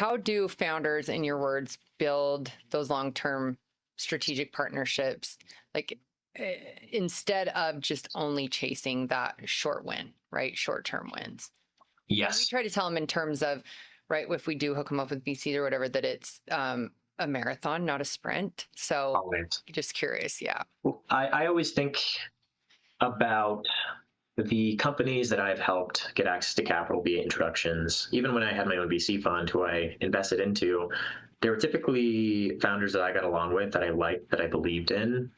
how do founders, in your words, build those long-term strategic partnerships? Like instead of just only chasing that short win, right? Short-term wins. And we Yes, try to tell them in terms of, right, if we do hook them up with VCs or whatever, that it's a marathon, not a sprint. So always. just curious. Yeah. Well, I always think about the companies that I've helped get access to capital via introductions. Even when I had my own VC fund, who I invested into, they were typically founders that I got along with, that I liked, that I believed in.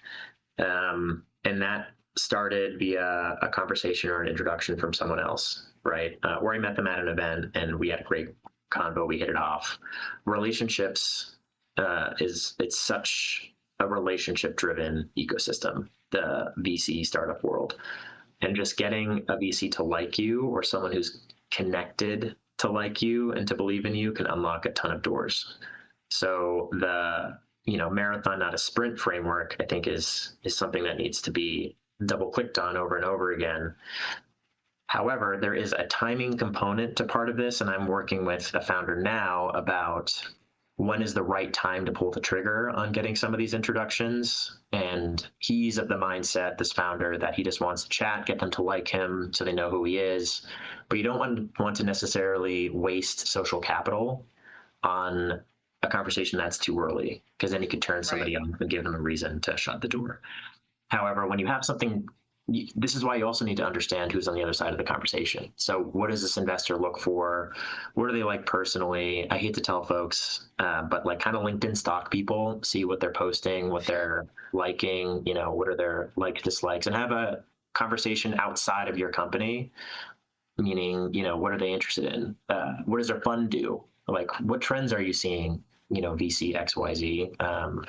And that started via a conversation or an introduction from someone else, right? Where I met them at an event and we had a great convo, we hit it off. Relationships it's such a relationship driven ecosystem, the VC startup world. And just getting a VC to like you, or someone who's connected to like you and to believe in you, can unlock a ton of doors. So the marathon, not a sprint framework, I think is something that needs to be double clicked on over and over again. However, there is a timing component to part of this, and I'm working with a founder now about when is the right time to pull the trigger on getting some of these introductions. And he's of the mindset, this founder, that he just wants to chat, get them to like him so they know who he is. But you don't want to necessarily waste social capital on a conversation that's too early, because then you could turn Right. somebody off and give them a reason to shut the door. However, when you have something, this is why you also need to understand who's on the other side of the conversation. So what does this investor look for? What do they like personally? I hate to tell folks, but like kind of LinkedIn stock people, see what they're posting, what they're liking, what are their like dislikes, and have a conversation outside of your company, meaning, what are they interested in? What does their fund do? Like, what trends are you seeing, VC XYZ?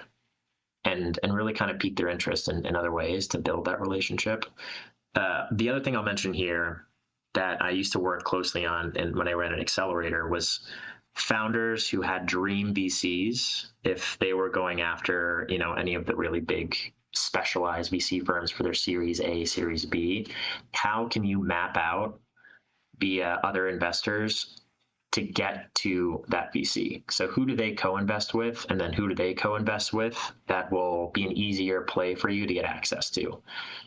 And really kind of pique their interest in other ways to build that relationship. The other thing I'll mention here that I used to work closely on, and when I ran an accelerator, was founders who had dream VCs. If they were going after, any of the really big specialized VC firms for their Series A, Series B, how can you map out via other investors to get to that VC? So who do they co-invest with, and then who do they co-invest with that will be an easier play for you to get access to?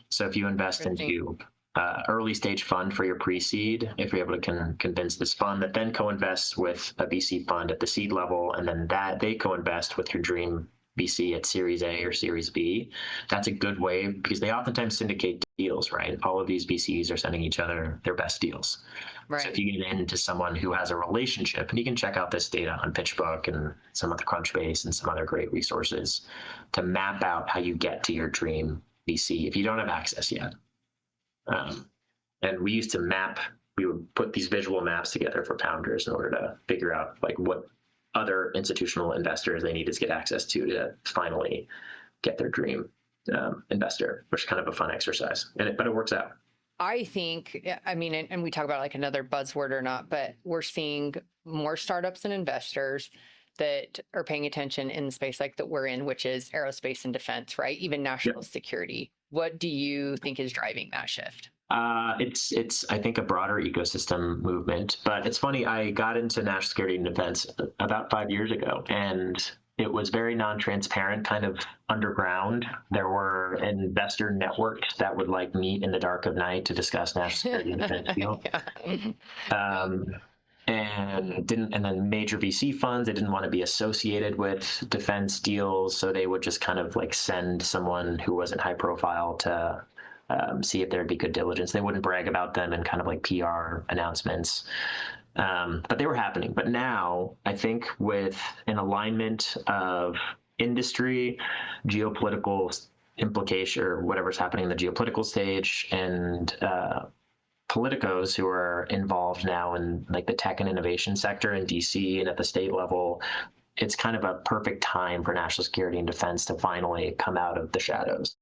So if you invest Interesting. into early stage fund for your pre-seed, if you're able to convince this fund that then co-invests with a VC fund at the seed level, and then that they co-invest with your dream VC at Series A or Series B, that's a good way, because they oftentimes syndicate deals, right? All of these VCs are sending each other their best deals. So if Right. you get into someone who has a relationship, and you can check out this data on PitchBook and some other Crunchbase and some other great resources to map out how you get to your dream VC if you don't have access yet. And we used to we would put these visual maps together for founders in order to figure out like what other institutional investors they needed to get access to finally get their dream investor, which is kind of a fun exercise. But it works out. I think, I mean, and we talk about like another buzzword or not, but we're seeing more startups and investors that are paying attention in the space like that we're in, which is aerospace and defense, right? Even national security. What do you think is driving that shift? It's I think a broader ecosystem movement, but it's funny. I got into national security and defense about 5 years ago, and it was very non-transparent, kind of underground. There were investor networks that would like meet in the dark of night to discuss national security and defense deals. Yeah. Um, and then major VC funds, they didn't want to be associated with defense deals, so they would just kind of like send someone who wasn't high profile to see if there'd be good diligence. They wouldn't brag about them in kind of like PR announcements. But they were happening. But now, I think with an alignment of industry, geopolitical implication, or whatever's happening in the geopolitical stage, and politicos who are involved now in like the tech and innovation sector in DC and at the state level, it's kind of a perfect time for national security and defense to finally come out of the shadows.